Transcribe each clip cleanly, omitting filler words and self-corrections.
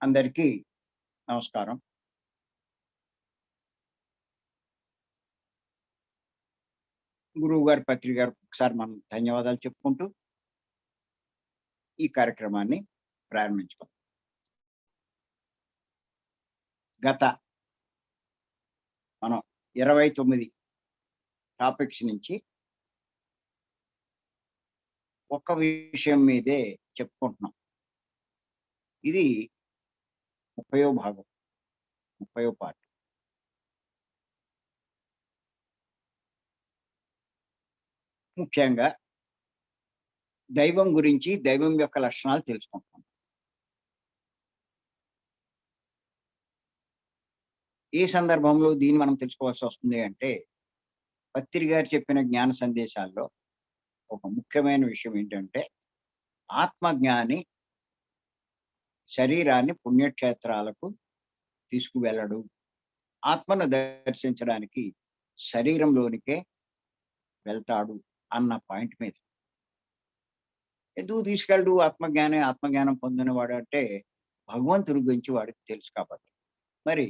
అందరికీ నమస్కారం. గురువుగారి, పత్రి గారికి ఒకసారి మనం ధన్యవాదాలు చెప్పుకుంటూ ఈ కార్యక్రమాన్ని ప్రారంభించుకుందాం. గత మనం 29 టాపిక్స్ నుంచి ఒక్క విషయం మీదే చెప్పుకుంటున్నాం. ఇది 30వ భాగం, 30వ పార్ట్. ముఖ్యంగా దైవం గురించి, దైవం యొక్క లక్షణాలు తెలుసుకుంటున్నాం. ఏ సందర్భంలో దీన్ని మనం తెలుసుకోవాల్సొస్తుంది అంటే, పత్రి గారు చెప్పిన జ్ఞాన సందేశాల్లో ఒక ముఖ్యమైన విషయం ఏంటంటే, ఆత్మజ్ఞాని శరీరాన్ని పుణ్యక్షేత్రాలకు తీసుకువెళ్ళడు. ఆత్మను దర్శించడానికి శరీరంలోనికే వెళ్తాడు అన్న పాయింట్ మీద. ఎందుకు తీసుకెళ్ళడు ఆత్మజ్ఞాని, ఆత్మజ్ఞానం పొందినవాడు అంటే, భగవంతుడి గురించి వాడికి తెలుసు కాబట్టి. మరి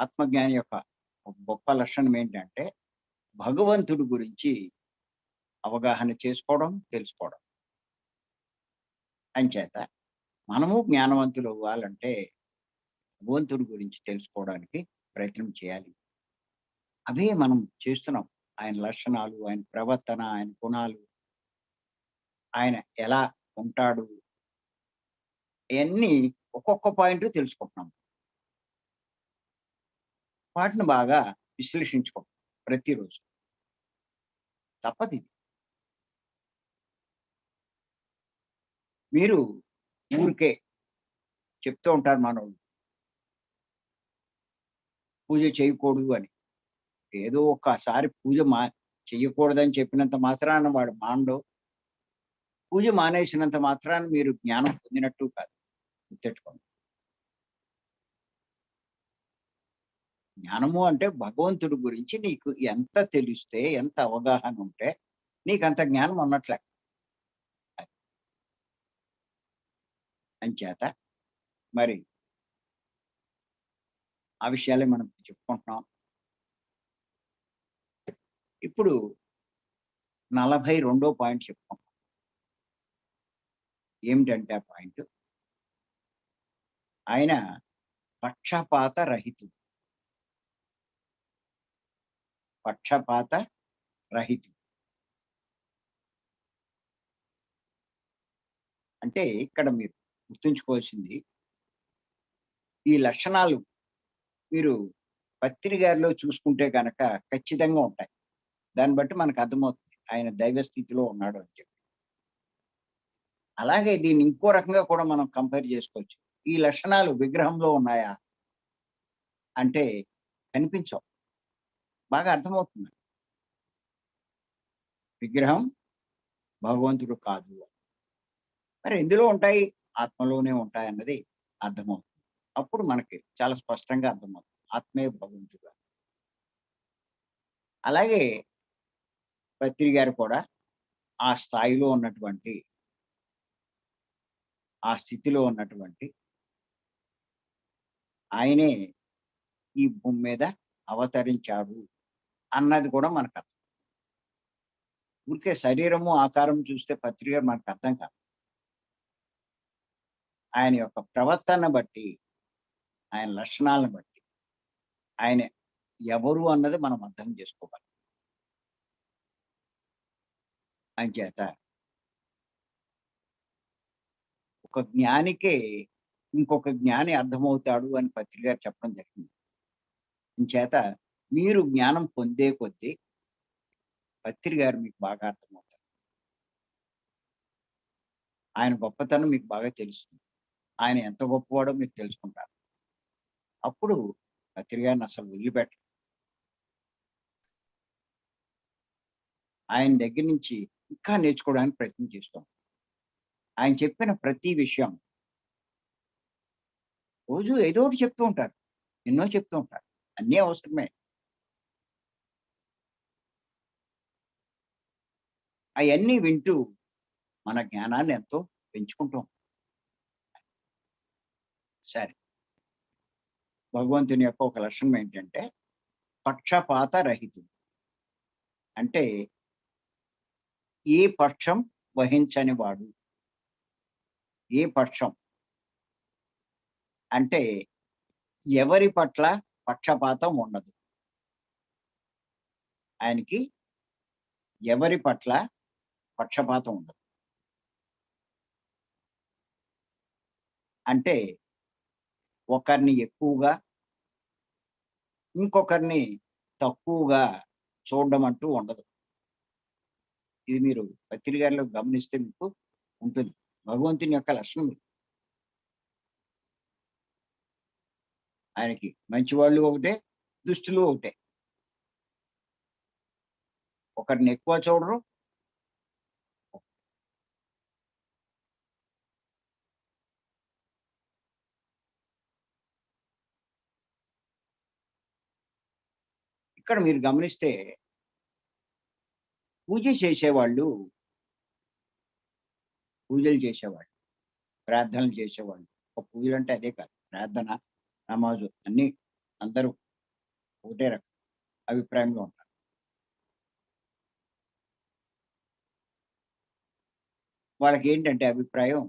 ఆత్మజ్ఞాని యొక్క ఒక గొప్ప లక్షణం ఏంటంటే, భగవంతుడి గురించి అవగాహన చేసుకోవడం, తెలుసుకోవడం. అంచేత మనము జ్ఞానవంతులవ్వాలంటే, భగవంతుడి గురించి తెలుసుకోవడానికి ప్రయత్నం చేయాలి. అవే మనం చేస్తున్నాం. ఆయన లక్షణాలు, ఆయన ప్రవర్తన, ఆయన గుణాలు, ఆయన ఎలా ఉంటాడు, ఇయన్నీ ఒక్కొక్క పాయింటు తెలుసుకుంటున్నాం. వాటిని బాగా విశ్లేషించుకుంటాం ప్రతిరోజు. తప్పదిది. మీరు ఊరికే చెప్తూ ఉంటారు మనోళ్ళు, పూజ చేయకూడదు అని. ఏదో ఒక్కసారి పూజ చెయ్యకూడదని చెప్పినంత మాత్రాన వాడు మానడు. పూజ మానేసినంత మాత్రాన మీరు జ్ఞానం పొందినట్టు కాదు. గుర్తెట్టుకోండి. జ్ఞానము అంటే భగవంతుడి గురించి నీకు ఎంత తెలిస్తే, ఎంత అవగాహన ఉంటే నీకంత జ్ఞానం ఉన్నట్లే. అది. అంచేత మరి ఆ విషయాలే మనం చెప్పుకుంటున్నాం. ఇప్పుడు 42 పాయింట్ చెప్పుకుంటున్నాం. ఏమిటంటే ఆ పాయింట్, ఆయన పక్షపాత రహితుడు. పక్షపాత రహితుడు. అంటే ఇక్కడ మీరు గుర్తుంచుకోవాల్సింది, ఈ లక్షణాలు మీరు పత్రి గారిలో చూసుకుంటే గనక ఖచ్చితంగా ఉంటాయి. దాన్ని బట్టి మనకు అర్థమవుతుంది ఆయన దైవ స్థితిలో ఉన్నాడు అని చెప్పి. అలాగే దీన్ని ఇంకో రకంగా కూడా మనం కంపేర్ చేసుకోవచ్చు. ఈ లక్షణాలు విగ్రహంలో ఉన్నాయా? అంటే కనిపించవు. బాగా అర్థమవుతుంది. విగ్రహం భగవంతుడు కాదు. మరి ఎందులో ఉంటాయి? ఆత్మలోనే ఉంటాయన్నది అర్థమవుతుంది. అప్పుడు మనకి చాలా స్పష్టంగా అర్థమవుతుంది. ఆత్మే భగవంతుడు. అలాగే పత్రి గారు కూడా ఆ స్థాయిలో ఉన్నటువంటి, ఆ స్థితిలో ఉన్నటువంటి ఆయనే ఈ భూమి మీద అవతరించాడు అన్నది కూడా మనకర్థం. ఊరికే శరీరము, ఆకారం చూస్తే పత్రి గారు మనకు అర్థం కాదు. ఆయన యొక్క ప్రవర్తన బట్టి, ఆయన లక్షణాలను బట్టి, ఆయన ఎవరు అన్నది మనం అర్థం చేసుకోవాలి. అంచేత ఒక జ్ఞానికే ఇంకొక జ్ఞాని అర్థమవుతాడు అని పత్రి గారు చెప్పడం జరిగింది. అంచేత మీరు జ్ఞానం పొందే కొద్దీ పత్రి గారు మీకు బాగా అర్థమవుతారు. ఆయన గొప్పతనం మీకు బాగా తెలుస్తుంది. ఆయన ఎంత గొప్పవాడో మీరు తెలుసుకుంటారు. అప్పుడు పత్రి గారిని అసలు వదిలిపెట్టరు. ఆయన దగ్గర నుంచి ఇంకా నేర్చుకోవడానికి ప్రయత్నం చేస్తాం. ఆయన చెప్పిన ప్రతి విషయం రోజు ఏదో ఒకటి చెప్తూ ఉంటారు. ఎన్నో చెప్తూ ఉంటారు. అన్నీ అవసరమే. అయన్నీ వింటూ మన జ్ఞానాన్ని ఎంతో పెంచుకుంటాం. సరే. భగవంతుని యొక్క ఒక లక్షణం ఏంటంటే పక్షపాత రహితుడు. అంటే ఏ పక్షం వహించని వాడు. ఏ పక్షం అంటే ఎవరి పట్ల పక్షపాతం ఉండదు. ఆయనకి ఎవరి పట్ల పక్షపాతం ఉండదు. అంటే ఒకరిని ఎక్కువగా, ఇంకొకరిని తక్కువగా చూడడం అంటూ ఉండదు. ఇది మీరు పత్రి గారిలో గమనిస్తే మీకు ఉంటుంది. భగవంతుని యొక్క లక్షణం ఇది. ఆయనకి మంచివాళ్ళు ఒకటే, దుష్టులు ఒకటే. ఒకరిని ఎక్కువ చూడరు. ఇక్కడ మీరు గమనిస్తే పూజ చేసేవాళ్ళు, పూజలు చేసేవాళ్ళు, ప్రార్థనలు చేసేవాళ్ళు. ఒక పూజలంటే అదే కాదు. ప్రార్థన, నమాజు అన్నీ అందరూ ఒకటే రకం అభిప్రాయంలో ఉంటారు. వాళ్ళకేంటంటే అభిప్రాయం,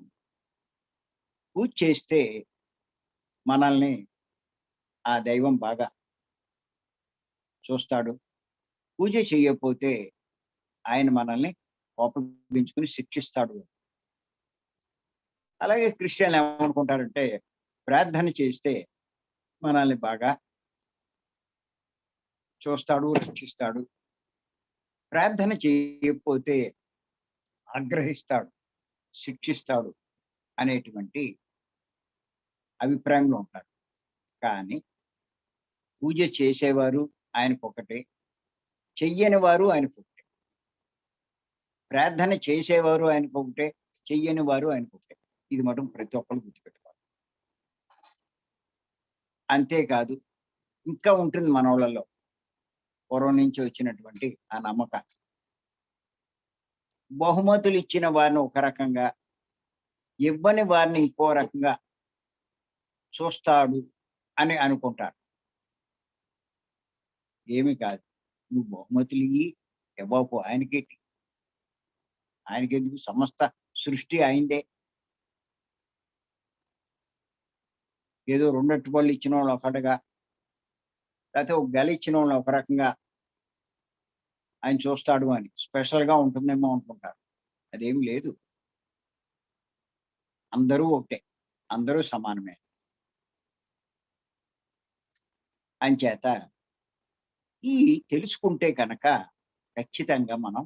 పూజ చేస్తే మనల్ని ఆ దైవం బాగా చూస్తాడు. పూజ చెయ్యకపోతే ఆయన మనల్ని కోపగించుకొని శిక్షిస్తాడు. అలాగే క్రిస్టియన్‌లు ఏమనుకుంటారంటే, ప్రార్థన చేస్తే మనల్ని బాగా చూస్తాడు, రక్షిస్తాడు. ప్రార్థన చేయకపోతే ఆగ్రహిస్తాడు, శిక్షిస్తాడు అనేటువంటి అభిప్రాయంలో ఉంటారు. కానీ పూజ చేసేవారు ఆయనకొకటే, చెయ్యని వారు ఆయనకొకటే. ప్రార్థన చేసేవారు ఆయనకొకటే, చెయ్యని వారు ఆయనకొకటే. ఇది మటుకు ప్రతి ఒక్కళ్ళు గుర్తుపెట్టుకోవాలి. అంతేకాదు ఇంకా ఉంటుంది మనోళ్ళలో పూర్వం నుంచి వచ్చినటువంటి ఆ నమ్మకం. బహుమతులు ఇచ్చిన వారిని ఒక రకంగా, ఇవ్వని వారిని ఇంకో రకంగా చూస్తాడు అని అనుకుంటారు. ఏమి కాదు. నువ్వు బహుమతులియ్యి, ఇవ్వకపో ఆయనకేంటి? ఆయనకెందుకు? సమస్త సృష్టి ఆయనదే. ఏదో 2 అరటిపళ్ళు ఇచ్చినోళ్ళని ఒకటిగా, లేతే ఒక గెల ఇచ్చినోళ్ళని ఒక రకంగా ఆయన చూస్తాడు అని. స్పెషల్‌గా ఉంటుందేమో అనుకుంటారు. అదేమి లేదు. అందరూ ఒకటే. అందరూ సమానమే. అంచేత ఈ తెలుసుకుంటే గనక ఖచ్చితంగా మనం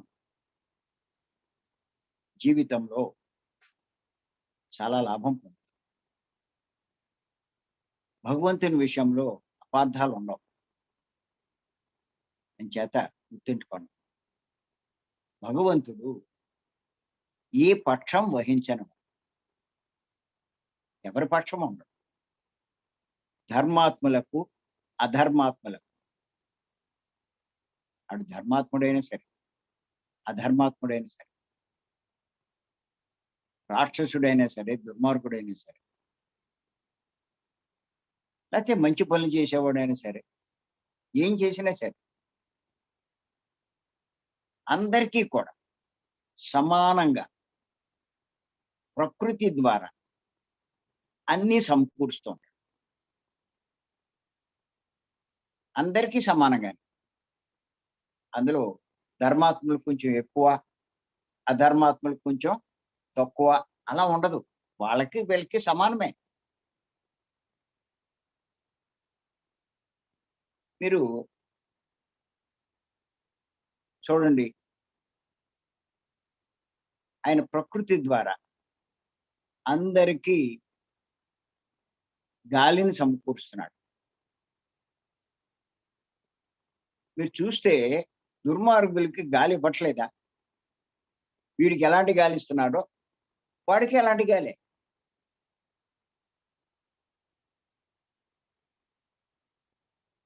జీవితంలో చాలా లాభం పొందుతాం. భగవంతుని విషయంలో అపార్థాలుండవు. అంచేత గుర్తుంచుకోండి. భగవంతుడు ఏ పక్షం వహించను. ఎవరి పక్షం ఉండడు. ధర్మాత్ములకు, అధర్మాత్ములకు. ఆడు ధర్మాత్ముడైనా సరే, అధర్మాత్ముడైనా సరే, రాక్షసుడైనా సరే, దుర్మార్గుడైనా సరే, లేతే మంచి పనులు చేసేవాడైనా సరే, ఏం చేసినా సరే, అందరికీ కూడా సమానంగా ప్రకృతి ద్వారా అన్నీ సమకూరుస్తూ ఉంటాడు. అందరికీ సమానంగానే. అందులో ధర్మాత్ములు కొంచెం ఎక్కువ, అధర్మాత్ములు కొంచెం తక్కువ అలా ఉండదు. వాళ్ళకి వీళ్ళకి సమానమే. మీరు చూడండి, ఆయన ప్రకృతి ద్వారా అందరికీ గాలిని సమకూరుస్తున్నాడు. మీరు చూస్తే దుర్మార్గులకి గాలి ఇవ్వట్లేదా? వీడికి ఎలాంటి గాలి ఇస్తున్నాడో వాడికి అలాంటి గాలే.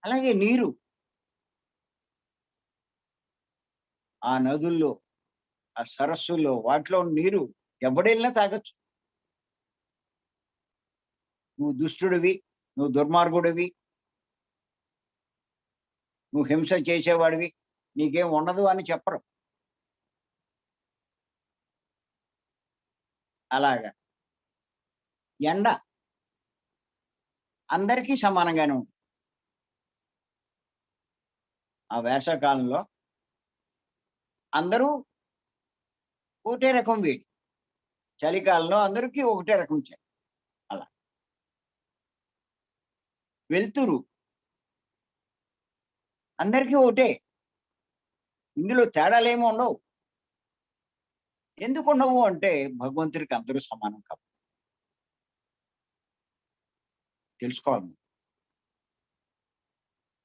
అలాగే నీరు, ఆ నదుల్లో, ఆ సరస్సుల్లో వాటిలో నీరు ఎవడెళ్ళినా తాగొచ్చు. నువ్వు దుష్టుడివి, నువ్వు దుర్మార్గుడివి, నువ్వు హింస చేసేవాడివి, నీకేం ఉండదు అని చెప్పరు. అలాగా. ఎండ అందరికీ సమానంగానే ఉంటుంది. ఆ వేసవికాలంలో అందరూ ఒకటే రకం వేడి. చలికాలంలో అందరికీ ఒకటే రకం చలి. అలా. వెలుతురు అందరికీ ఒకటే. ఇందులో తేడాలేమి ఉండవు. ఎందుకుండవు అంటే భగవంతుడికి అందరూ సమానం కాబట్టి. తెలుసుకోవాలి మనం.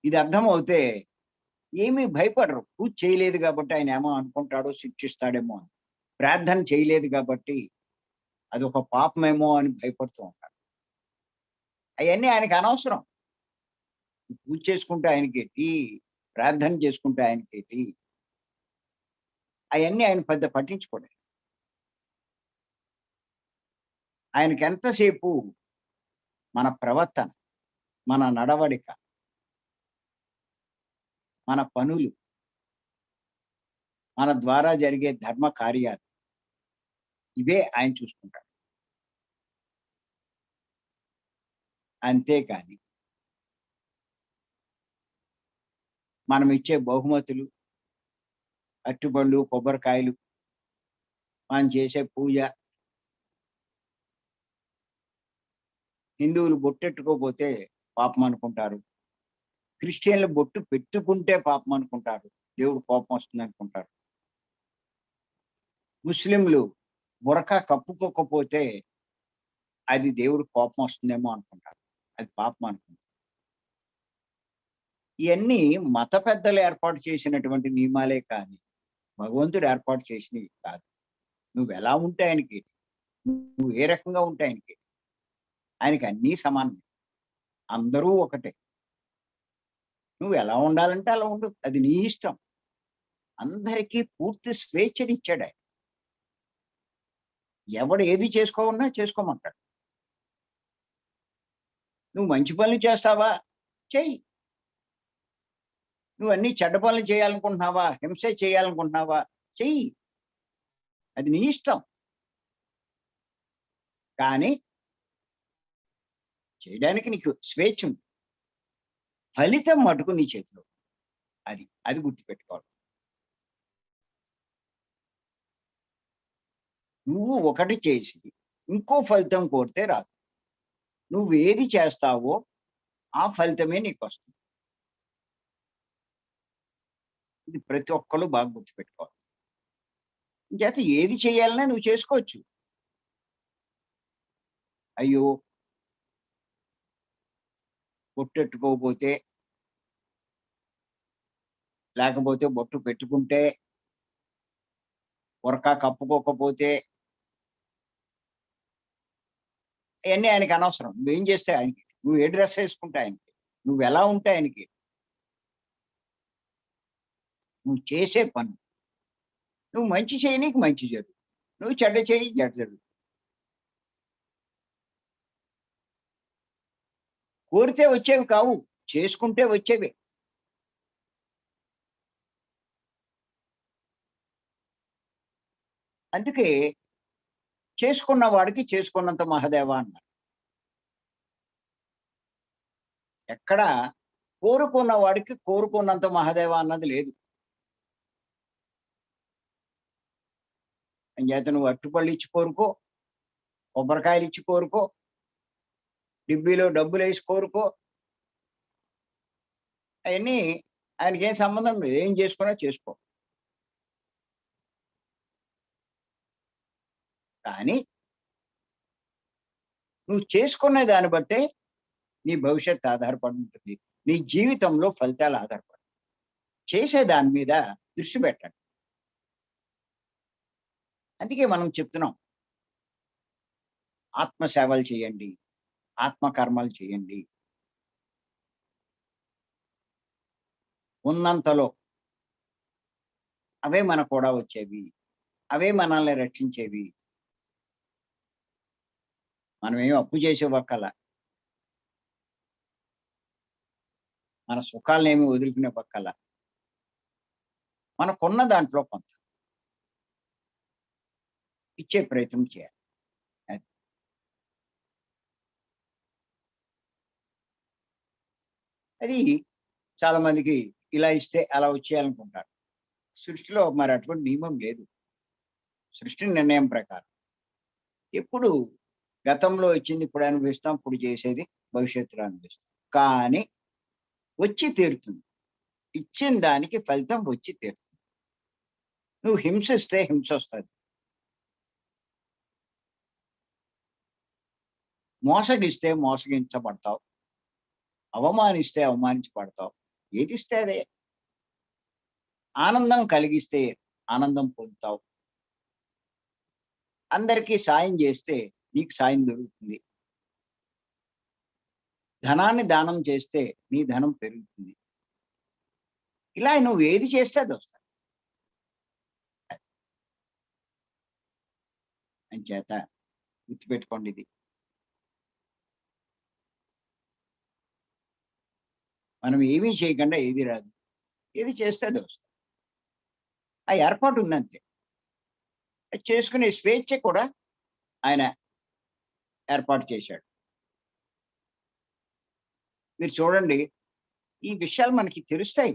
ఇది అర్థమవుతే ఏమీ భయపడరు. పూజ చేయలేదు కాబట్టి ఆయనేమో అనుకుంటాడో, శిక్షిస్తాడేమో అని. ప్రార్థన చేయలేదు కాబట్టి అదొక పాపమేమో అని భయపడుతూ ఉంటారు. అయన్నీ ఆయనకి అనవసరం. పూజ చేసుకుంటే ఆయనకేంటి? ప్రార్థన చేసుకుంటే ఆయనకేంటి? అయన్నీ ఆయన పెద్ద పట్టించుకోడు. ఆయనకెంతసేపు మన ప్రవర్తన, మన నడవడిక, మన పనులు, మన ద్వారా జరిగే ధర్మ కార్యాలు ఇవే ఆయన చూసుకుంటాడు. అంతేకాని మనమిచ్చే బహుమతులు, అరటిపళ్ళు, కొబ్బరికాయలు, మనం చేసే పూజ, హిందువులు బొట్టెట్టుకోకపోతే పాపం అనుకుంటారు. క్రిస్టియన్‌లు బొట్టు పెట్టుకుంటే పాపం అనుకుంటారు. దేవుడు కోపం వస్తుందనుకుంటారు. ముస్లింలు బురకా కప్పుకోకపోతే అది దేవుడికి కోపం వస్తుందేమో అనుకుంటారు. అది పాపం అనుకుంటారు. ఇయన్నీ మత పెద్దలు ఏర్పాటు చేసినటువంటి నియమాలే కానీ, భగవంతుడు ఏర్పాటు చేసినవి కాదు. నువ్వెలా ఉంటే ఆయనకేంటి? నువ్వు ఏ రకంగా ఉంటే ఆయనకేంటి? ఆయనకి అన్నీ సమానమే. అందరూ ఒకటే. నువ్వెలా ఉండాలంటే అలా ఉండు. అది నీ ఇష్టం. అందరికీ పూర్తి స్వేచ్ఛనిచ్చాడాయన. ఎవడు ఏది చేసుకోమన్నా చేసుకోమంటాడు. నువ్వు మంచి పనులు చేస్తావా? చెయ్యి. నువ్వన్నీ చెడ్డ పనులు చేయాలనుకుంటున్నావా? హింసే చేయాలనుకుంటున్నావా? చెయ్యి. అది నీ ఇష్టం. కానీ చేయడానికి నీకు స్వేచ్ఛుంది. ఫలితం మటుకు నీ చేతిలో. అది గుర్తుపెట్టుకోవాలి. నువ్వు ఒకటి చేసి, ఇంకో ఫలితం కోరితే రాదు. నువ్వేది చేస్తావో, ఆ ఫలితమే నీకొస్తుంది. ఇది ప్రతి ఒక్కళ్ళు బాగా గుర్తుపెట్టుకోవాలి. ఇంచేత ఏది చేయాలన్నా నువ్వు చేసుకోవచ్చు. అయ్యో! బొట్టెట్టుకోకపోతే, లేకపోతే బొట్టు పెట్టుకుంటే, బురకా కప్పుకోకపోతే, అయన్నీ ఆయనకనవసరం. నువ్వేం చేస్తే ఆయనకి. నువ్వు ఏ డ్రెస్ ఏసుకుంటే ఆయనకి. నువ్వెలా ఉంటే ఆయనకి. నువ్వు చేసే పని. నువ్వు మంచి చెయ్యి నీకు మంచి జరుగుతుంది. నువ్వు చెడ్డ చెయ్యి చెడ్డ జరుగుతుంది. కోరితే వచ్చేవి కావు. చేసుకుంటే వచ్చేవే. అందుకే చేసుకున్న వాడికి చేసుకున్నంత మహదేవ అన్నారు. ఎక్కడ కోరుకున్న వాడికి కోరుకున్నంత మహదేవ అన్నది లేదు. అంచేత నువ్వు అరటిపళ్ళు ఇచ్చి కోరుకో, కొబ్బరికాయలు ఇచ్చి కోరుకో, డిబ్బీలో డబ్బులేసి కోరుకో. అయన్నీ ఆయనకేం సంబంధం లేదు. ఏం చేసుకున్నా చేసుకో. కానీ నువ్వు చేసుకునే దాన్ని బట్టే నీ భవిష్యత్తు ఆధారపడి ఉంటుంది. నీ జీవితంలో ఫలితాలు ఆధారపడతాయి. చేసే దాని మీద దృష్టి పెట్టండి. అందుకే మనం చెప్తున్నాం. ఆత్మ సేవలు చేయండి. ఆత్మ కర్మలు చేయండి. ఉన్నంతలో అవే మనకు కూడా వచ్చేవి. అవే మనల్ని రక్షించేవి. మనమేమి అప్పు చేసేవక్కల. మన సుఖాలనేమి వదులుకునే పక్కల మనకున్న దాంట్లో కొంత ఇచ్చే ప్రయత్నం చేయాలి. అది. అది చాలా మందికి ఇలా ఇస్తే అలా వచ్చేయాలనుకుంటారు. సృష్టిలో మరి అటువంటి నియమం లేదు. సృష్టి నిర్ణయం ప్రకారం. ఎప్పుడు గతంలో ఇచ్చింది ఇప్పుడు అనుభవిస్తాం. ఇప్పుడు చేసేది భవిష్యత్తులో అనుభవిస్తాం. కానీ వచ్చి తీరుతుంది. ఇచ్చిన దానికి ఫలితం వచ్చి తీరుతుంది. నువ్వు హింసిస్తే హింసొస్తది. మోసగిస్తే మోసగించబడతావు. అవమానిస్తే అవమానించబడతావు. ఏదిస్తే అదే. ఆనందం కలిగిస్తే ఆనందం పొందుతావు. అందరికీ సాయం చేస్తే నీకు సాయం దొరుకుతుంది. ధనాన్ని దానం చేస్తే నీ ధనం పెరుగుతుంది. ఇలా నువ్వు ఏది చేస్తే అదొస్తది. అంచేత గుర్తుపెట్టుకోండి ఇది. మనం ఏమీ చేయకుండా ఏది రాదు. ఏది చేస్తే అది వస్తది. ఆ ఏర్పాటు ఉందంతే. అది చేసుకునే స్వేచ్ఛ కూడా ఆయన ఏర్పాటు చేశాడు. మీరు చూడండి, ఈ విషయాలు మనకి తెలుస్తాయి.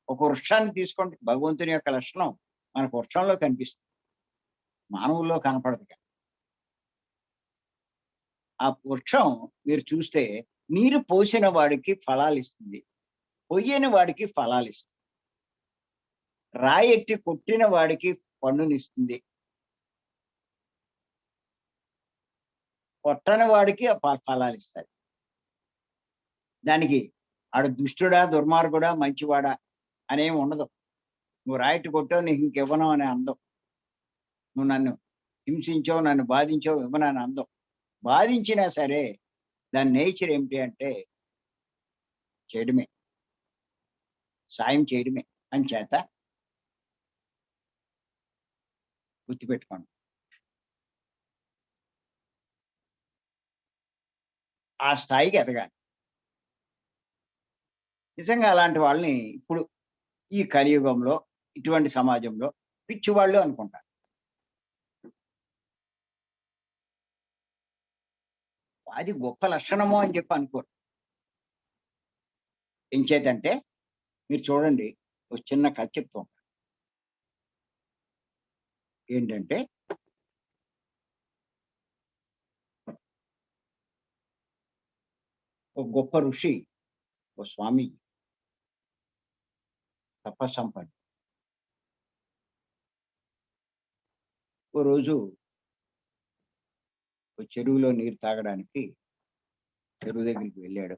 ఒక వృక్షాన్ని తీసుకోండి. భగవంతుని యొక్క లక్షణం మనకు వృక్షంలో కనిపిస్తుంది. మానవుల్లో కనపడదు కానీ. ఆ వృక్షం మీరు చూస్తే నీరు పోసిన వాడికి ఫలాలిస్తుంది. పొయ్యని వాడికి ఫలాలిస్తుంది. రాయెట్టి కొట్టిన వాడికి పండునిస్తుంది. కొట్టని వాడికి ఫలాలిస్తది. దానికి ఆడు దుష్టుడా, దుర్మార్గుడా, మంచివాడా అనేమి ఉండదు. నువ్వు రాయిట్టు కొట్టావు నీకు ఇంకివ్వను అని అందం. నువ్వు నన్ను హింసించావు, నన్ను బాధించావు ఇవ్వనని అందం. బాధించినా సరే దాని నేచర్ ఏమిటి అంటే చేయడమే. సాయం చేయడమే. అంచేత గుర్తుపెట్టుకోండి. ఆ స్థాయికి ఎదగాలి. నిజంగా అలాంటి వాళ్ళని ఇప్పుడు ఈ కలియుగంలో, ఇటువంటి సమాజంలో పిచ్చివాళ్ళు అనుకుంటారు. అది గొప్ప లక్షణము అని చెప్పి అనుకోరు. ఎంచేతంటే మీరు చూడండి, ఒక చిన్న కథ చెప్తూ ఉంటాను. ఏంటంటే ఒక గొప్ప ఋషి, ఓ స్వామి తపస్సంపన్నుడు. ఓ రోజు ఓ చెరువులో నీరు తాగడానికి చెరువు దగ్గరికి వెళ్ళాడు.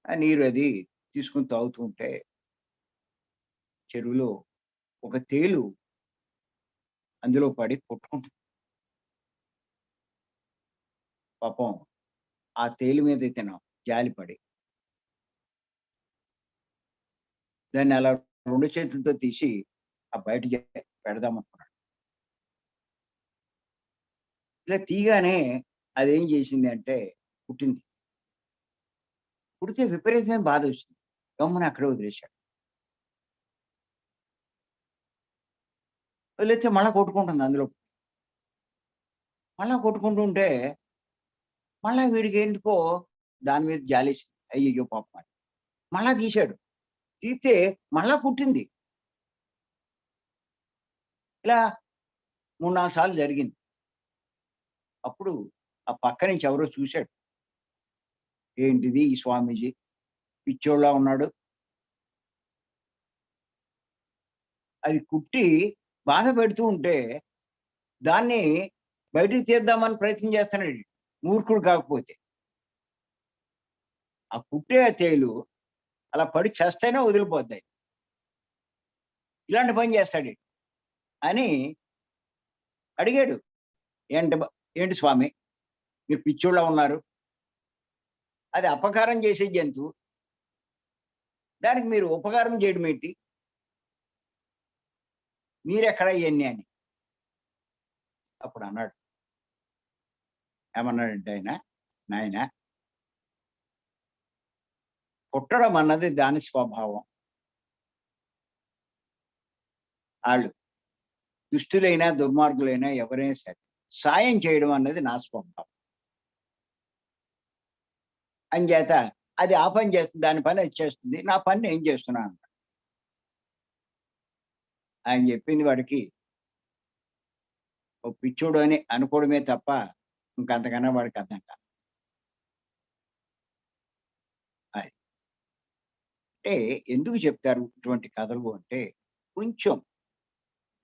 ఆ నీరు అది తీసుకొని తాగుతూ ఉంటే చెరువులో ఒక తేలు అందులో పడి కొట్టుకుంటుంది. పాపం ఆ తేలు మీద ఇతను జాలిపడి దాన్ని అలా 2 చేతులతో తీసి ఆ బయట పెడదామనుకున్నాడు. ఇలా తీయగానే అదేం చేసింది అంటే పుట్టింది. పుడితే విపరీతమైన బాధొచ్చింది. గమ్మున అక్కడే వదిలేసాడు. వదిలేస్తే మళ్ళా కొట్టుకుంటుంది అందులో. మళ్ళా కొట్టుకుంటూ ఉంటే మళ్ళా వీడికి ఎందుకో దాని మీద జాలేసింది. అయ్యయ్యో! పాపం అని. మళ్ళా తీశాడు. తీస్తే మళ్ళా పుట్టింది. ఇలా 3, 4 సార్లు జరిగింది. అప్పుడు ఆ పక్క నుంచి ఎవరో చూసాడు. ఏంటిది ఈ స్వామీజీ పిచ్చోళ్ళలా ఉన్నాడు. అది కుట్టి బాధ పెడుతూ ఉంటే దాన్ని బయటికి తీద్దామని ప్రయత్నం చేస్తున్నాడు. మూర్ఖుడు కాకపోతే. ఆ పుట్టే తేలు అలా పడి చస్తేనే వదిలిపోద్ది. ఇలాంటి పని చేస్తాడు ఈడు అని అడిగాడు. ఏంటి ఏంటి స్వామి మీరు పిచ్చోళ్ళలా ఉన్నారు. అది అపకారం చేసే జంతువు. దానికి మీరు ఉపకారం చేయడం ఏంటి? మీరెక్కడ ఇయన్నీ అని. అప్పుడు అన్నాడు. ఏమన్నాడంటే ఆయన, నాయనా పుట్టడం అన్నది దాని స్వభావం. ఆళ్ళు దుష్టులైనా, దుర్మార్గులైనా ఎవరైనా సరే, సాయం చేయడం అన్నది నా స్వభావం. అంచేత అది ఆ పని చేస్తుంది. దాని పని అది చేస్తుంది. నా పని నేను చేస్తున్నాను. ఆయన చెప్పింది వాడికి ఓ పిచ్చోడు అని అనుకోవడమే తప్ప, ఇంకంతకన్నా వాడికి అర్థం కాదు. అది. అంటే ఎందుకు చెప్తారు ఇటువంటి కథలు అంటే, కొంచెం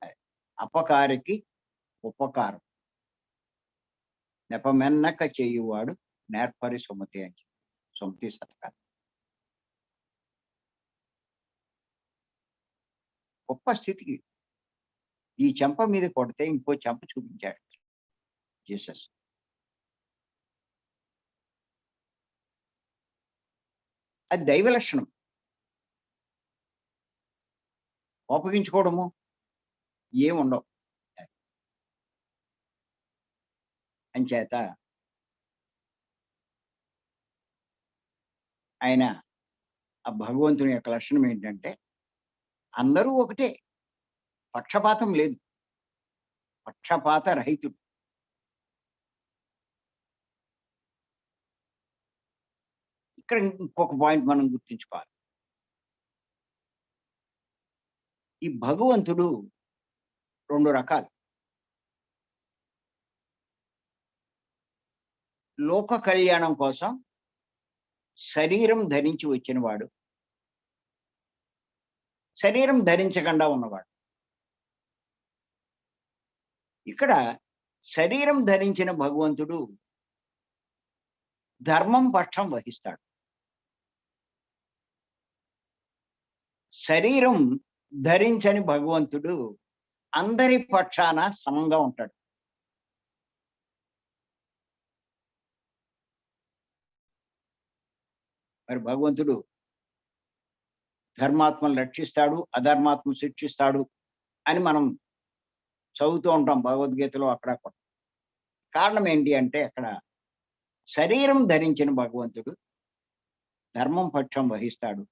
అది అపకారికి ఉపకారం. నెపమెన్నక చేయువాడు నేర్పరి సుమతి అని చెప్పి. సుమతి శతకాలు. గొప్ప స్థితికి ఈ చెంప మీద కొడితే ఇంకో చెంప చూపించాడు జీసస్. అది దైవ లక్షణం. కోపగించుకోవడము ఏముండవు. అంచేత ఆయన ఆ భగవంతుని యొక్క లక్షణం ఏంటంటే, అందరూ ఒకటే. పక్షపాతం లేదు. పక్షపాత రహితుడు. ఇక్కడ ఇంకొక పాయింట్ మనం గుర్తుంచుకోవాలి. ఈ భగవంతుడు 2 రకాలు. లోక కళ్యాణం కోసం శరీరం ధరించి వచ్చినవాడు. శరీరం ధరించకుండా ఉన్నవాడు. ఇక్కడ శరీరం ధరించిన భగవంతుడు ధర్మం పక్షం వహిస్తాడు. శరీరం ధరించని భగవంతుడు అందరి పక్షాన సమంగా ఉంటాడు. మరి భగవంతుడు ధర్మాత్మను రక్షిస్తాడు, అధర్మాత్మను శిక్షిస్తాడు అని మనం చదువుతూ ఉంటాం భగవద్గీతలో అక్కడక్కడ. కారణం ఏంటి అంటే అక్కడ శరీరం ధరించిన భగవంతుడు ధర్మం పక్షం వహిస్తాడు.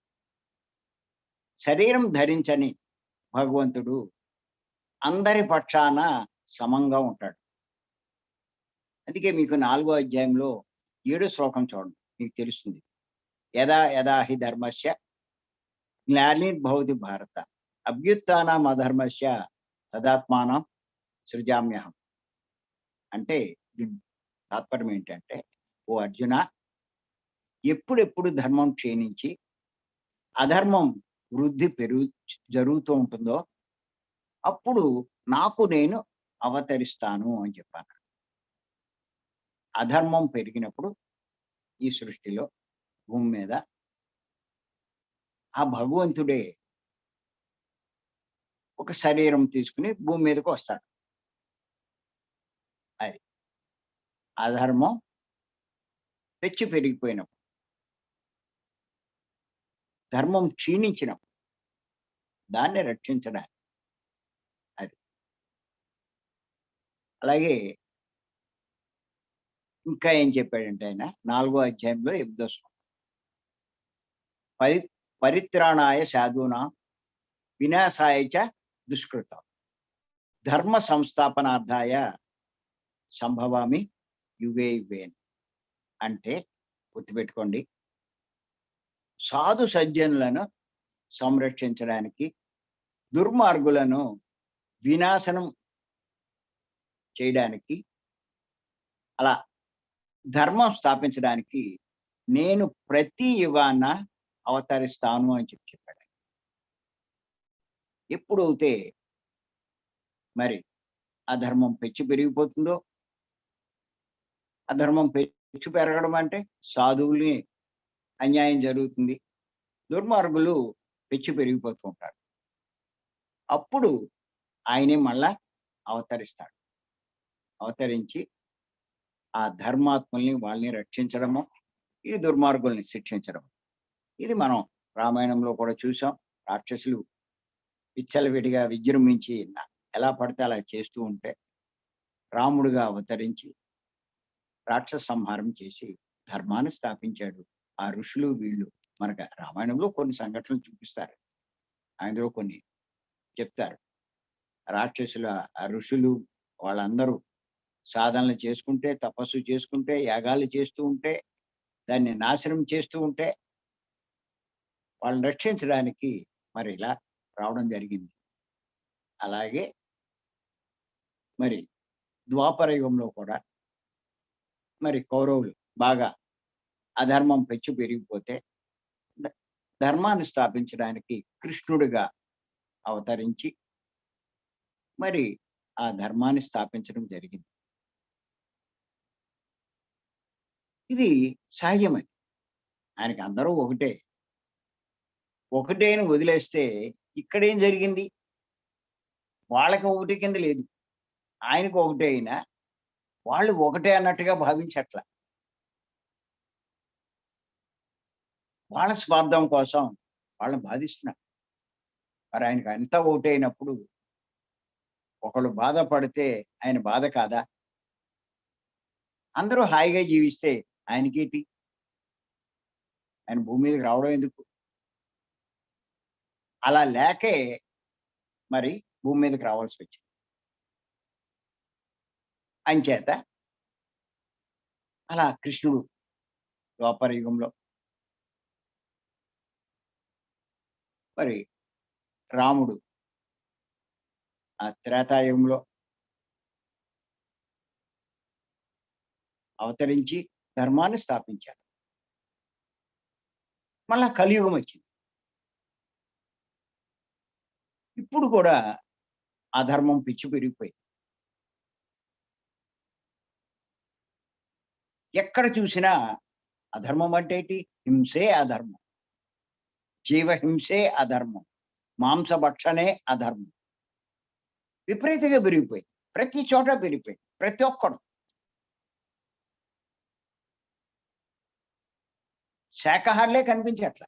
శరీరం ధరించని భగవంతుడు అందరి పక్షాన సమంగా ఉంటాడు. అందుకే మీకు 4వ అధ్యాయంలో 7వ శ్లోకం చూడండి. మీకు తెలుస్తుంది. యదా యదా హి ధర్మస్య గ్లానిర్భవతి భారత అభ్యుత్థానం అధర్మస్య తదాత్మానం సృజామ్యహం. అంటే దీని తాత్పర్యం ఏంటంటే, ఓ అర్జున, ఎప్పుడెప్పుడు ధర్మం క్షీణించి అధర్మం వృద్ధి జరుగుతూ ఉంటుందో అప్పుడు నాకు నేను అవతరిస్తాను అని చెప్పాను. అధర్మం పెరిగినప్పుడు ఈ సృష్టిలో భూమి మీద ఆ భగవంతుడే ఒక శరీరం తీసుకుని భూమి మీదకి వస్తాడు. అది అధర్మం పెరిగిపోయినప్పుడు, ధర్మం క్షీణించినప్పుడు దాన్ని రక్షించడానికి. అది అలాగే ఇంకా ఏం చెప్పాడంటే ఆయన 4వ అధ్యాయంలో 8వ శ్లోకం. పరి పరిత్రాణాయ సాధూనాం వినాశాయ చ దుష్కృతం ధర్మ సంస్థాపనార్థాయ సంభవామి యుగే యుగే. అంటే గుర్తుపెట్టుకోండి, సాధు సజ్జనులను సంరక్షించడానికి, దుర్మార్గులను వినాశనం చేయడానికి, అలా ధర్మం స్థాపించడానికి నేను ప్రతి యుగాన అవతరిస్తాను అని చెప్పాడు. ఎప్పుడైతే మరి అధర్మం పెరిగిపోతుందో, అధర్మం పెరగడం అంటే సాధువుల్ని అన్యాయం జరుగుతుంది, దుర్మార్గులు పెరిగిపోతూ ఉంటారు. అప్పుడు ఆయనే మళ్ళా అవతరిస్తాడు. అవతరించి ఆ ధర్మాత్ముల్ని వాళ్ళని రక్షించడము, ఈ దుర్మార్గుల్ని శిక్షించడం. ఇది మనం రామాయణంలో కూడా చూసాం. రాక్షసులు విచ్చలవిడిగా విజృంభించి ఎలా పడితే అలా చేస్తూ ఉంటే రాముడుగా అవతరించి రాక్షస సంహారం చేసి ధర్మాన్ని స్థాపించాడు. ఆ ఋషులు వీళ్ళు మనకు రామాయణంలో కొన్ని సంఘటనలు చూపిస్తారు. అందులో కొన్ని చెప్తారు. రాక్షసుల ఋషులు వాళ్ళందరూ సాధనలు చేసుకుంటే, తపస్సు చేసుకుంటే, యాగాలు చేస్తూ ఉంటే, దాన్ని నాశనం చేస్తూ ఉంటే, వాళ్ళని రక్షించడానికి మరి ఇలా రావడం జరిగింది. అలాగే మరి ద్వాపర యుగంలో కూడా మరి కౌరవులు బాగా అధర్మం పెచ్చు పెరిగిపోతే ధ ధర్మాన్ని స్థాపించడానికి కృష్ణుడిగా అవతరించి మరి ఆ ధర్మాన్ని స్థాపించడం జరిగింది. ఇది సహజమది. ఆయనకి అందరూ ఒకటే. ఒకటే అని వదిలేస్తే ఇక్కడేం జరిగింది? వాళ్ళకి ఒకటి కింద లేదు. ఆయనకు ఒకటే అయినా వాళ్ళు ఒకటే అన్నట్టుగా భావించట్ల. వాళ్ళ స్వార్థం కోసం వాళ్ళని బాధిస్తున్నారు. మరి ఆయనకి అంతా ఒకటే అయినప్పుడు ఒకళ్ళు బాధపడితే ఆయన బాధ కాదా? అందరూ హాయిగా జీవిస్తే ఆయనకేటి? ఆయన భూమి మీదకి రావడం ఎందుకు? అలా లేకే మరి భూమి మీదకి రావాల్సొచ్చింది. అంచేత అలా కృష్ణుడు ద్వాపర యుగంలో, మరి రాముడు ఆ త్రేతాయుగంలో అవతరించి ధర్మాన్ని స్థాపించారు. మళ్ళా కలియుగం వచ్చింది. ఇప్పుడు కూడా అధర్మం పిచ్చి పెరిగిపోయింది. ఎక్కడ చూసినా అధర్మం అంటే ఏంటి? హింసే అధర్మం. జీవహింసే అధర్మం. మాంసభక్షణే అధర్మం. విపరీతంగా పెరిగిపోయింది. ప్రతి చోట పెరిగిపోయింది. ప్రతి ఒక్కడు. శాకాహారులే కనిపించట్ల.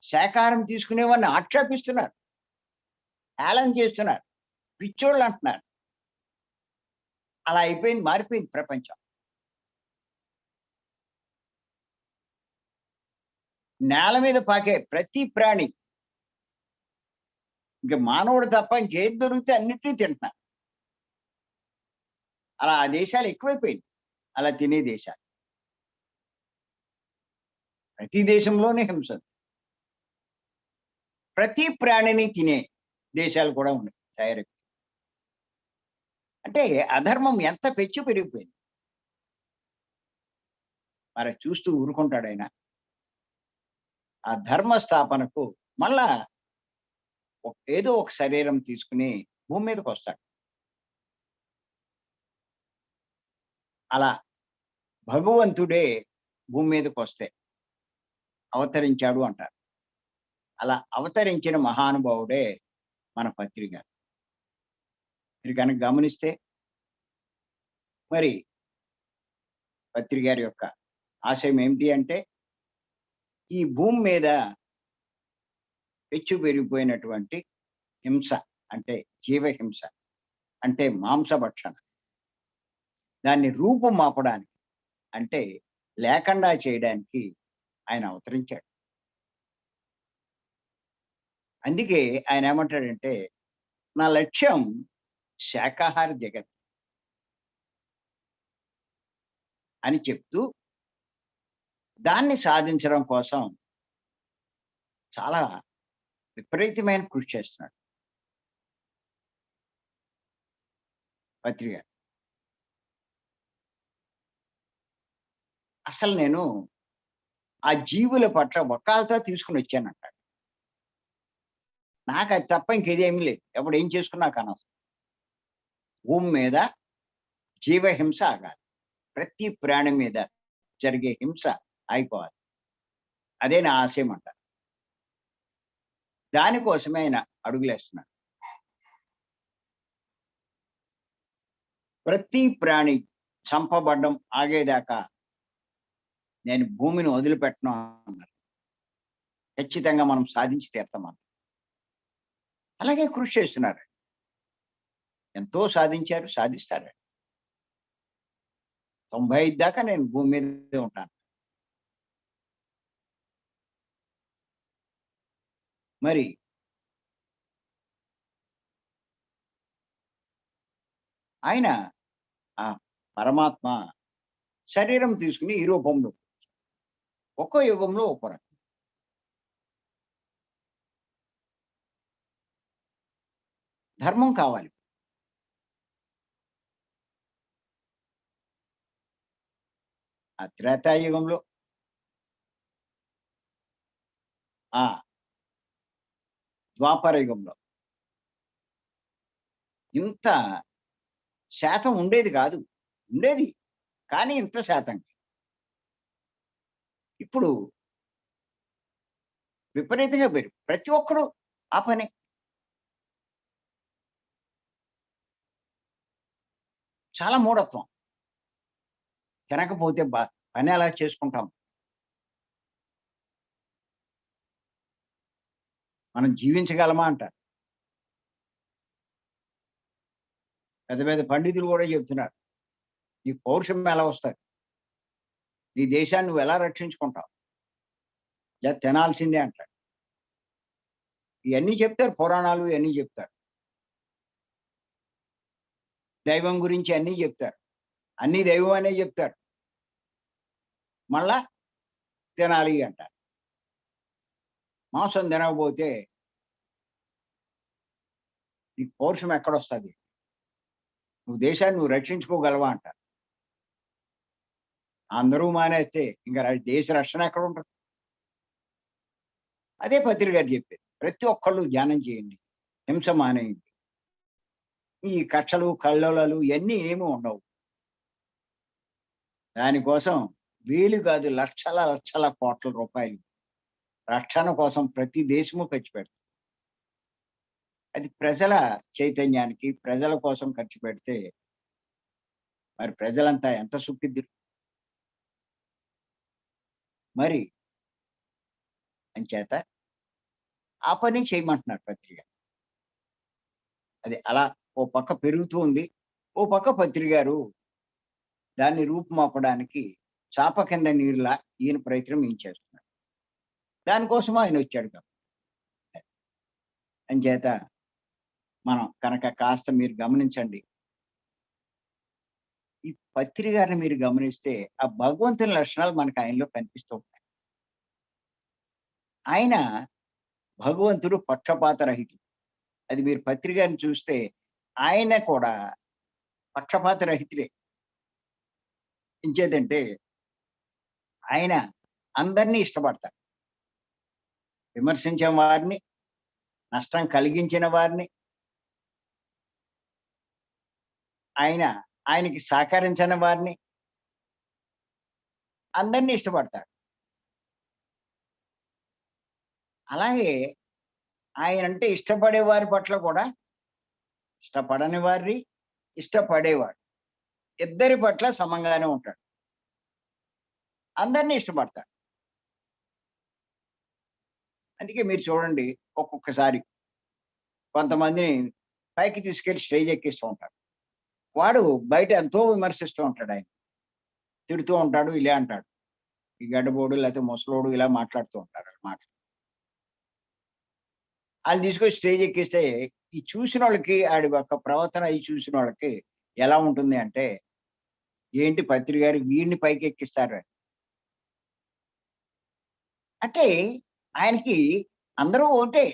శాకాహారం తీసుకునేవాడిని ఆక్షేపిస్తున్నారు. హేళన చేస్తున్నారు. పిచ్చోళ్ళంటున్నారు. అలా అయిపోయింది. మారిపోయింది ప్రపంచం. నేల మీద పాకే ప్రతి ప్రాణి ఇంక మానవుడు తప్ప ఇంకేది దొరికితే అన్నిటిని తింటున్నారు. అలా ఆ దేశాలు ఎక్కువైపోయింది. అలా తినే దేశాలు. ప్రతి దేశంలోనే హింస. ప్రతి ప్రాణిని తినే దేశాలు కూడా ఉన్నాయి తయారై. అంటే అధర్మం ఎంత పెచ్చు పెరిగిపోయింది. మరి చూస్తూ ఊరుకుంటాడాయన. ఆ ధర్మ స్థాపనకు మళ్ళా ఏదో ఒక శరీరం తీసుకొని భూమి మీదకొస్తాడు. అలా భగవంతుడే భూమి మీదకొస్తే అవతరించాడు అంటారు. అలా అవతరించిన మహానుభావుడే మన పత్రి గారు. మీరు గనక గమనిస్తే మరి పత్రి గారి యొక్క ఆశయం ఏమిటి అంటే, ఈ భూమి మీద పెచ్చు పెరిగిపోయినటువంటి హింస అంటే జీవహింస, అంటే మాంసభక్షణ. దాన్ని రూపుమాపడానికి అంటే లేకుండా చేయడానికి ఆయన అవతరించాడు. అందుకే ఆయన ఏమంటాడంటే, నా లక్ష్యం శాకాహార జగత్ అని చెప్తూ, దాన్ని సాధించడం కోసం చాలా విపరీతమైన కృషి చేస్తున్నాడు పత్రి గారు. అసలు నేను ఆ జీవుల పట్ల వకాల్తా తీసుకొనొచ్చానంటాడు. నాకది తప్ప ఇంకేదేమీ లేదు. ఎవడేం చేసుకున్నా నాకనవసరం. భూమి మీద జీవహింస ఆగాలి. ప్రతి ప్రాణి మీద జరిగే హింస ఆగిపోవాలి. అదే నా ఆశయం అంట. దానికోసమే ఆయన అడుగులేస్తున్నాడు. ప్రతి ప్రాణి చంపబడ్డం ఆగేదాకా నేను భూమిని వదిలిపెట్టను అన్నారు. ఖచ్చితంగా మనం సాధించి తీరుతామన్నారు. అలాగే కృషి చేస్తున్నారు. ఎంతో సాధించారు, సాధిస్తారు. 95 దాకా నేను భూమి మీదే ఉంటాను. మరి ఆయన ఆ పరమాత్మ శరీరం తీసుకొని ఈ రూపంలో ఒక్కో యుగంలో ఒక్కో రకం. ధర్మం కావాలి. ఆ త్రేతాయుగంలో ఆ! ద్వాపర యుగంలో ఇంత శాతం ఉండేది కాదు. ఉండేది. కానీ ఇంత శాతం. ఇప్పుడు విపరీతంగా ప్రతి ఒక్కడు ఆ పనే. చాలా మూఢత్వం. తినకపోతే పని ఎలా చేసుకుంటాం? మనం జీవించగలమా అంటారు. పెద్ద పెద్ద పండితులు గూడా చెప్తున్నారు. నీకు పౌరుషం ఎలా వస్తది? నీ దేశాన్ని నువ్వెలా రక్షించుకుంటావు? తినాల్సిందే అంటాడు. ఇయన్నీ చెప్తారు పురాణాలు ఇయన్నీ చెప్తారు. దైవం గురించి అన్నీ జెప్తారు. అన్నీ దైవం అనే జెప్తారు. మళ్ళా తినాలి అంటారు. మాంసం తినకపోతే నీకు పౌరుషం ఎక్కడొస్తది? నువ్వు దేశాన్ని నువ్వు రక్షించుకోగలవా అంటారు. అందరూ మానేస్తే ఇంక దేశ రక్షణ ఎక్కడుంటది? అదే పత్రి గారు చెప్పేది. ప్రతి ఒక్కళ్ళు ధ్యానం చేయండి. హింస మానేయండి. ఈ కక్షలు, కల్లోలాలు ఇయన్నీ ఏమి ఉండవు. దానికోసం వేలు కాదు లక్షల, లక్షల కోట్ల రూపాయలు రక్షణ కోసం ప్రతి దేశము ఖర్చు పెడుతుంది. అది ప్రజల చైతన్యానికి, ప్రజల కోసం ఖర్చు పెడితే మరి ప్రజలంతా ఎంత సుఖిద్దురు. మరి అంచేత ఆ పని చేయమంటున్నారు పత్రిక. అది అలా ఓ పక్క పెరుగుతూ ఉంది. ఓ పక్క పత్రి గారు దాన్ని రూపుమాపడానికి చాప కింద నీరులా ఈయన ప్రయత్నం ఈయన చేస్తున్నారు. దానికోసం ఆయనొచ్చాడు కాబట్టి. అంచేత మనం కనుక కాస్త మీరు గమనించండి. ఈ పత్రి గారిని మీరు గమనిస్తే ఆ భగవంతుని లక్షణాలు మనకు ఆయనలో కనిపిస్తూ ఉంటాయి. ఆయన భగవంతుడు పక్షపాత రహితుడు. అది మీరు పత్రి గారిని చూస్తే ఆయన కూడా పక్షపాత రహితుడే. ఎంచేతంటే ఆయన అందరిని ఇష్టపడతాడు. విమర్శించిన వారిని, నష్టం కలిగించిన వారిని, ఆయన ఆయనకి సహకరించని వారిని అందరిని ఇష్టపడతాడు. అలాగే ఆయనంటే ఇష్టపడే వారి పట్ల కూడా ఇష్టపడని వారిని, ఇష్టపడేవాడు. ఇద్దరి పట్ల సమంగానే ఉంటాడు. అందరిని ఇష్టపడతాడు. అందుకే మీరు చూడండి ఒక్కొక్కసారి కొంతమందిని పైకి తీసుకెళ్ళి స్టేజ్ ఎక్కిస్తూ ఉంటారు. వాడు బయట ఎంతో విమర్శిస్తూ ఉంటాడు ఆయన. తిడుతూ ఉంటాడు, ఇలా అంటాడు. ఈ గడ్డబోడు లేకపోతే ముసలోడు ఇలా మాట్లాడుతూ ఉంటారు మాట. ఆళ్ళని తీసుకొచ్చి స్టేజ్ ఎక్కిస్తే ఈ చూసినోళ్ళకి ఆడి యొక్క ప్రవర్తన అయి చూసినోళ్ళకి ఎలా ఉంటుంది అంటే, ఏంటి పత్రి గారు వీడిని పైకెక్కిస్తారు. అంటే ఆయనకి అందరూ ఒకటే.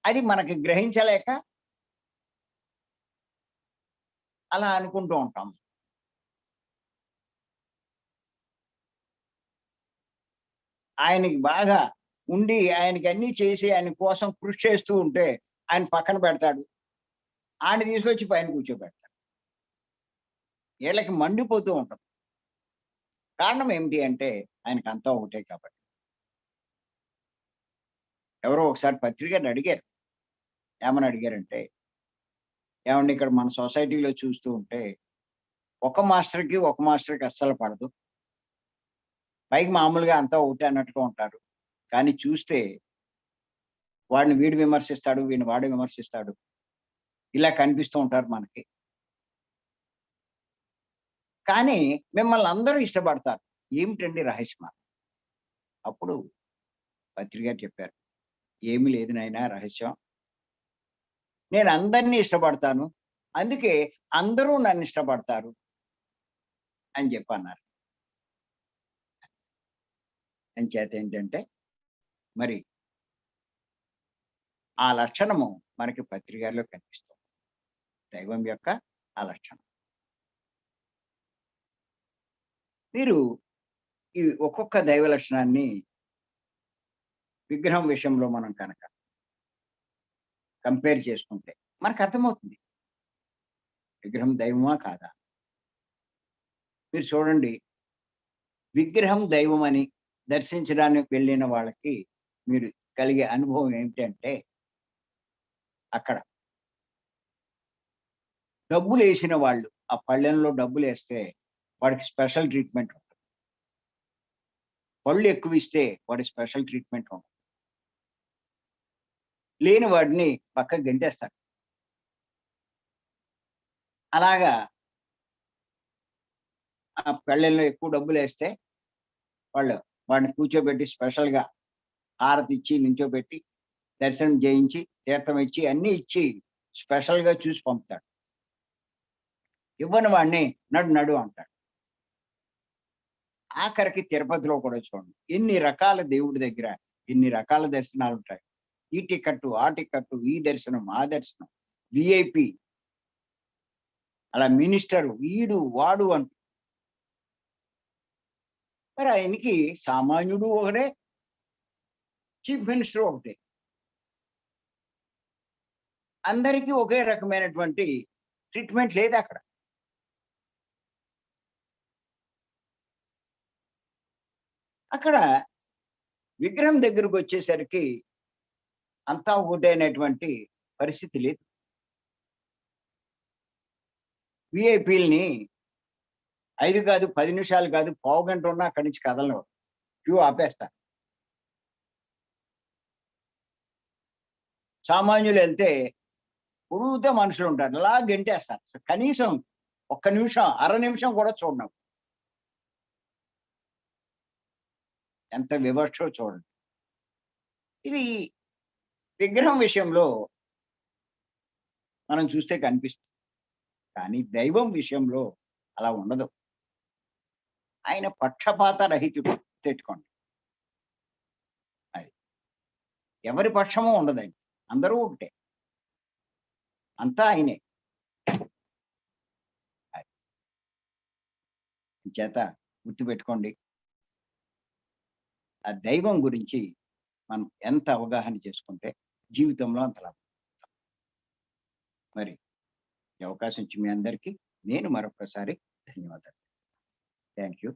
అది మనకి గ్రహించలేక అలా అనుకుంటూ ఉంటాం. ఆయనకి బాగా ఉండి ఆయనకి అన్నీ చేసి ఆయన కోసం కృషి చేస్తూ ఉంటే ఆయన పక్కన పెడతాడు. ఆడిని తీసుకొచ్చి పైన కూర్చోబెడతాడు. ఈళ్ళకి మండిపోతూ ఉంటది. కారణం ఏమిటి అంటే ఆయనకంతా ఒకటే కాబట్టి. ఎవరో ఒకసారి పత్రికని అడిగారు. ఏమని అడిగారంటే, "ఏవండీ ఇక్కడ మన సొసైటీలో చూస్తూ ఉంటే ఒక మాస్టర్‌కి అస్సలు పడదు. పైకి మామూలుగా అంతా ఒకటే అన్నట్టుగా ఉంటారు. కానీ చూస్తే వాడిని వీడు విమర్శిస్తాడు, వీడిని వాడు విమర్శిస్తాడు. ఇలా కనిపిస్తూ ఉంటారు మనకి. కానీ మిమ్మల్ని అందరూ ఇష్టపడతారు. ఏమిటండి రహస్యం?" అప్పుడు పత్రి గారు చెప్పారు. "ఏమీ లేదు నాయనా రహస్యం. నేను అందరిని ఇష్టపడతాను. అందుకే అందరూ నన్ను ఇష్టపడతారు" అని చెప్పన్నారు. అంచేత ఏంటంటే మరి ఆ లక్షణము మనకి పత్రి గారిలో కనిపిస్తుంది. దైవం యొక్క ఆ లక్షణం. మీరు ఈ ఒక్కొక్క దైవ లక్షణాన్ని విగ్రహం విషయంలో మనం కనుక కంపేర్ చేసుకుంటే మనకర్థమవుతుంది. విగ్రహం దైవమా? కాదా? మీరు చూడండి, విగ్రహం దైవమని దర్శించడానికి వెళ్ళిన వాళ్ళకి మీరు కలిగే అనుభవం ఏమిటంటే, అక్కడ డబ్బులేసిన వాళ్ళు, ఆ పళ్ళెంలో డబ్బులేస్తే వాడికి స్పెషల్ ట్రీట్‌మెంట్ ఉంటది. పళ్ళు ఎక్కువిస్తే వాడికి స్పెషల్ ట్రీట్‌మెంట్ ఉంటది. లేని వాడిని పక్కకి గెంటేస్తారు. అలాగా ఆ పళ్ళెంలో ఎక్కువ డబ్బులేస్తే వాళ్ళు వాడిని కూర్చోబెట్టి స్పెషల్‌గా హారతిచ్చి, నించోబెట్టి, దర్శనం చేయించి, తీర్థం ఇచ్చి, అన్నీ ఇచ్చి స్పెషల్‌గా చూసి పంపుతాడు. ఇవ్వని వాడిని నడు నడు అంటాడు. ఆఖరికి తిరుపతిలో కూడా చూడండి. ఎన్ని రకాల దేవుడి దగ్గర ఎన్ని రకాల దర్శనాలుంటాయి. ఈ టికెట్టు, ఆ టికెట్టు, ఈ దర్శనం, ఆ దర్శనం, వీఐపీ, అలా మినిస్టరు, వీడు, వాడు అంటూ. మరి ఆయనకి సామాన్యుడు ఒకడే, చీఫ్ మినిస్టర్ ఒకటే. అందరికీ ఒకే రకమైనటువంటి ట్రీట్‌మెంట్ లేదక్కడ. అక్కడ విగ్రహం దగ్గరకొచ్చేసరికి అంతా ఒకటే అనేటువంటి పరిస్థితి లేదు. వీఐపీలని 5 కాదు, 10 నిమిషాలు కాదు, పావుగంట ఉన్నా అక్కడి నుంచి కదలనివ్వరు. క్యూ ఆపేస్తారు. సామాన్యులెళ్తే పొడుగుతా మనుషులుంటారు. అలా గెంటేస్తారు. కనీసం ఒక్క నిమిషం, అర నిమిషం కూడా చూడను. ఎంత వివక్షో చూడండి. ఇది విగ్రహం విషయంలో మనం చూస్తే కనిపిస్తుంది. కానీ దైవం విషయంలో అలా ఉండదు. ఆయన పక్షపాత రహితుడు గుర్తెట్టుకోండి. అది. ఎవరి పక్షము ఉండదండి. అందరూ ఒకటే. అంతా ఆయనే. అది. చేత గుర్తుపెట్టుకోండి. ఆ దైవం గురించి మనం ఎంత అవగాహన చేసుకుంటే జీవితంలో అంత లాభం. మరి ఈ అవకాశం ఇచ్చి మీ అందరికీ నేను మరొక్కసారి ధన్యవాదాలు. Thank you.